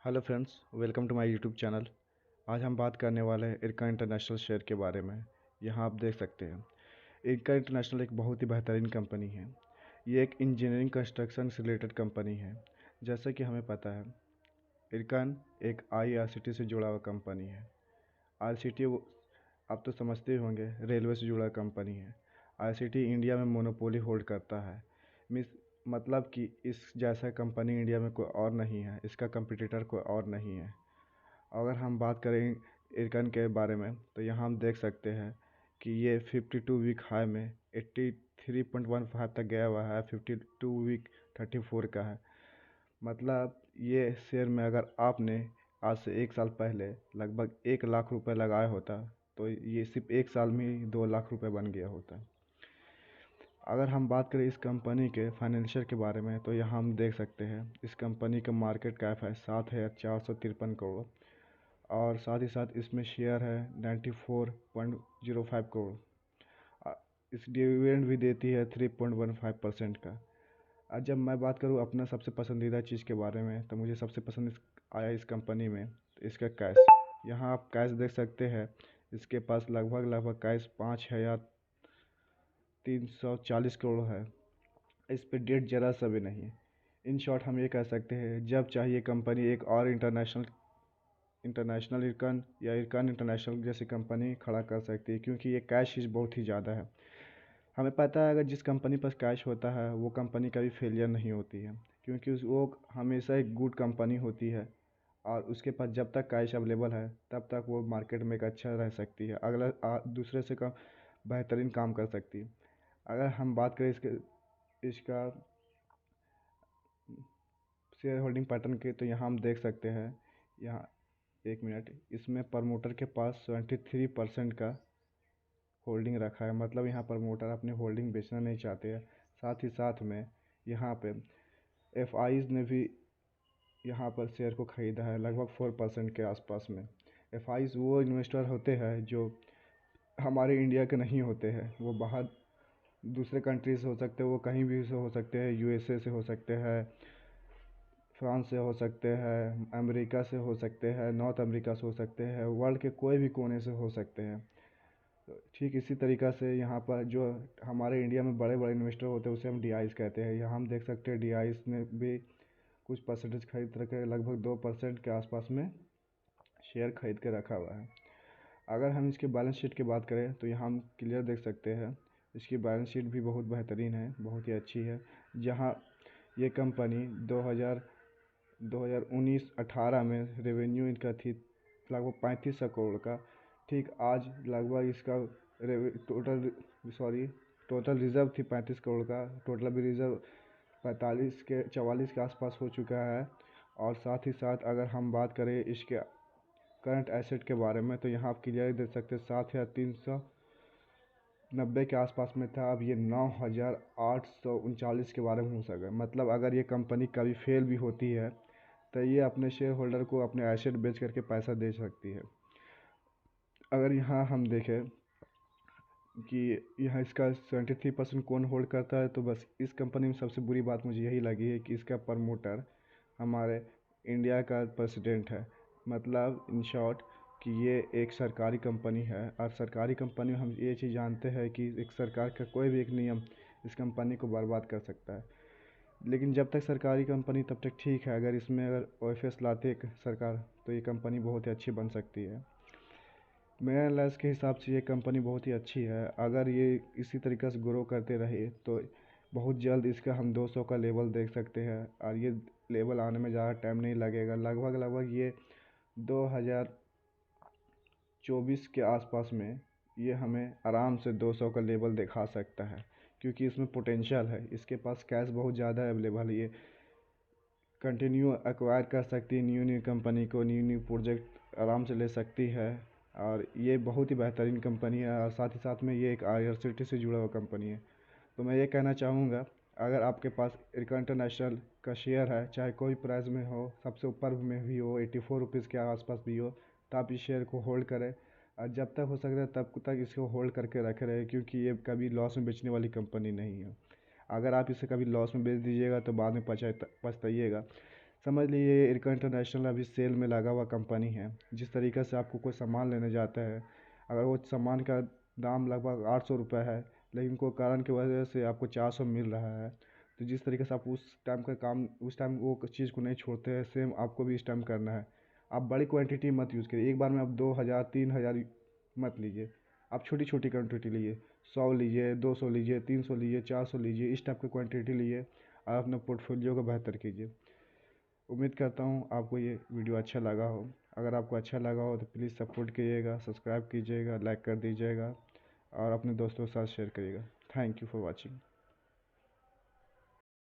Hello friends, welcome to my YouTube channel. आज हम बात करने वाले हैं इरका इंटरनेशनल शेयर के बारे में। यहाँ आप देख सकते हैं, इरका इंटरनेशनल एक बहुत ही बेहतरीन कंपनी है। ये एक इंजीनियरिंग कंस्ट्रक्शन से रिलेटेड कंपनी है। जैसे कि हमें पता है, इरकान एक आईआरसीटी से जुड़ा हुआ कंपनी है। आईआरसीटी आप तो समझते ही होंगे, रेलवे से जुड़ा कंपनी है। आईआरसीटी इंडिया में मोनोपोली होल्ड करता है। मिस मतलब कि इस जैसा कंपनी इंडिया में कोई और नहीं है, इसका कंपटीटर कोई और नहीं है। अगर हम बात करें इरकन के बारे में, तो यहाँ हम देख सकते हैं कि ये 52 वीक हाई में 83.15 तक गया हुआ है। 52 वीक 34 का है। मतलब ये शेयर में अगर आपने आज से 1 साल पहले लगभग 1 लाख रुपए लगाया होता, तो ये सिर्फ 1 साल में ही 2 लाख रुपए बन गया होता। अगर हम बात करें इस कंपनी के फाइनेंशियल के बारे में, तो यहाँ हम देख सकते हैं इस कंपनी का मार्केट कैप है 7,453 करोड़, और साथ ही साथ इसमें शेयर है 94.05 करोड़। इस डिविडेंड भी देती है 3.15% का। आज जब मैं बात करूँ अपना सबसे पसंदीदा चीज़ के बारे में, तो मुझे सबसे पसंद आया इस कंपनी में तो इसका कैश। यहाँ आप कैश देख सकते हैं, इसके पास लगभग लगभग कैश 5,340 करोड़ है। इस पे डेट जरा सा भी नहीं है। इन शॉर्ट हम ये कह सकते हैं, जब चाहिए कंपनी एक और इंटरनेशनल इंटरनेशनल इरकन या इरकन इंटरनेशनल जैसी कंपनी खड़ा कर सकती है, क्योंकि ये कैश ही बहुत ही ज़्यादा है। हमें पता है अगर जिस कंपनी पास कैश होता है वो कंपनी कभी फेलियर नहीं होती है, क्योंकि वो हमेशा एक गुड कंपनी होती है। और उसके पास जब तक कैश अवेलेबल है तब तक वो मार्केट में एक अच्छा रह सकती है, अगला दूसरे से कम बेहतरीन काम कर सकती है। अगर हम बात करें इसका शेयर होल्डिंग पैटर्न के, तो यहाँ हम देख सकते हैं। यहाँ एक मिनट, इसमें प्रमोटर के पास 73% का होल्डिंग रखा है। मतलब यहाँ प्रमोटर अपनी होल्डिंग बेचना नहीं चाहते हैं। साथ ही साथ में यहाँ पे एफआईज ने भी यहाँ पर शेयर को ख़रीदा है लगभग 4% के आसपास में। एफआईज वो इन्वेस्टर होते हैं जो हमारे इंडिया के नहीं होते हैं, वो बाहर दूसरे कंट्री से हो सकते हैं, वो कहीं भी से हो सकते हैं, यूएसए से हो सकते हैं, फ्रांस से हो सकते हैं, अमेरिका से हो सकते हैं, नॉर्थ अमेरिका से हो सकते हैं, वर्ल्ड के कोई भी कोने से हो सकते हैं। तो ठीक इसी तरीक़ा से यहाँ पर जो हमारे इंडिया में बड़े बड़े इन्वेस्टर होते हैं उसे हम डीआईस कहते हैं। यहाँ हम देख सकते हैं डीआईस ने भी कुछ परसेंटेज खरीद रखे, लगभग 2% के आसपास में शेयर खरीद के रखा हुआ है। अगर हम इसके बैलेंस शीट की बात करें, तो यहाँ हम क्लियर देख सकते हैं इसकी बैलेंस शीट भी बहुत बेहतरीन है, बहुत ही अच्छी है। जहाँ ये कंपनी 2019-18 में रेवेन्यू इनका थी लगभग 3500 करोड़ का। ठीक आज लगभग इसका टोटल टोटल रिज़र्व थी 35 करोड़ का, टोटल अभी रिज़र्व 44 के आसपास हो चुका है। और साथ ही साथ अगर हम बात करें इसके करंट एसेट के बारे में, तो यहाँ आप क्लियर देख सकते हैं 7,390 के आसपास में था, अब ये 9,839 के बारे में हो सका। मतलब अगर ये कंपनी कभी फेल भी होती है तो ये अपने शेयर होल्डर को अपने एसेट बेच करके पैसा दे सकती है। अगर यहाँ हम देखें कि यहाँ इसका 73% कौन होल्ड करता है, तो बस इस कंपनी में सबसे बुरी बात मुझे यही लगी है कि इसका प्रमोटर हमारे इंडिया का प्रेसिडेंट है। मतलब इन शॉर्ट कि ये एक सरकारी कंपनी है, और सरकारी कंपनी में हम ये चीज़ जानते हैं कि एक सरकार का कोई भी एक नियम इस कंपनी को बर्बाद कर सकता है। लेकिन जब तक सरकारी कंपनी तब तक ठीक है, अगर इसमें अगर ओएफएस लाते सरकार, तो ये कंपनी बहुत ही अच्छी बन सकती है। मेरे एनालिसिस के हिसाब से ये कंपनी बहुत ही अच्छी है। अगर ये इसी तरीक़े से ग्रो करते रहे तो बहुत जल्द इसका हम 200 का लेवल देख सकते हैं, और ये लेवल आने में ज़्यादा टाइम नहीं लगेगा। लगभग लगभग ये 2024 के आसपास में ये हमें आराम से 200 का लेवल दिखा सकता है, क्योंकि इसमें पोटेंशियल है। इसके पास कैश बहुत ज़्यादा अवेलेबल है। ये कंटिन्यू एक्वायर कर सकती है न्यू न्यू कंपनी को, न्यू न्यू प्रोजेक्ट आराम से ले सकती है। और ये बहुत ही बेहतरीन कंपनी है, और साथ ही साथ में ये एक आईआरसीटी से जुड़ा हुआ कंपनी है। तो मैं ये कहना चाहूँगा, अगर आपके पास इरका इंटरनेशनल का शेयर है, चाहे कोई प्राइस में हो, सबसे ऊपर में भी हो, 84 रुपीज़ के आसपास भी हो, तो आप इस शेयर को होल्ड करें। और जब तक हो सकता है तब तक इसको होल्ड करके रखे रहे, क्योंकि ये कभी लॉस में बेचने वाली कंपनी नहीं है। अगर आप इसे कभी लॉस में बेच दीजिएगा तो बाद में पछताइएगा। समझ लीजिए इरका इंटरनेशनल अभी सेल में लगा हुआ कंपनी है। जिस तरीके से आपको कोई सामान लेने जाता है, अगर वो सामान का दाम लगभग 800 रुपये है, लेकिन कोई कारण की वजह से आपको 400 मिल रहा है, तो जिस तरीके से आप उस टाइम का काम उस टाइम वो चीज़ को नहीं छोड़ते हैं, सेम आपको भी इस टाइम करना है। आप बड़ी क्वांटिटी मत यूज़ करिए, एक बार में आप 2000 3000 मत लीजिए। आप छोटी छोटी क्वांटिटी लीजिए, 100 लीजिए, 200 लीजिए, 300 लीजिए, 400 लीजिए, इस टाइप की क्वांटिटी लीजिए और अपने पोर्टफोलियो को बेहतर कीजिए। उम्मीद करता हूँ आपको ये वीडियो अच्छा लगा हो। अगर आपको अच्छा लगा हो तो प्लीज़ सपोर्ट कीजिएगा, सब्सक्राइब कीजिएगा, लाइक कर दीजिएगा और अपने दोस्तों के साथ शेयर करिएगा। Thank you for watching.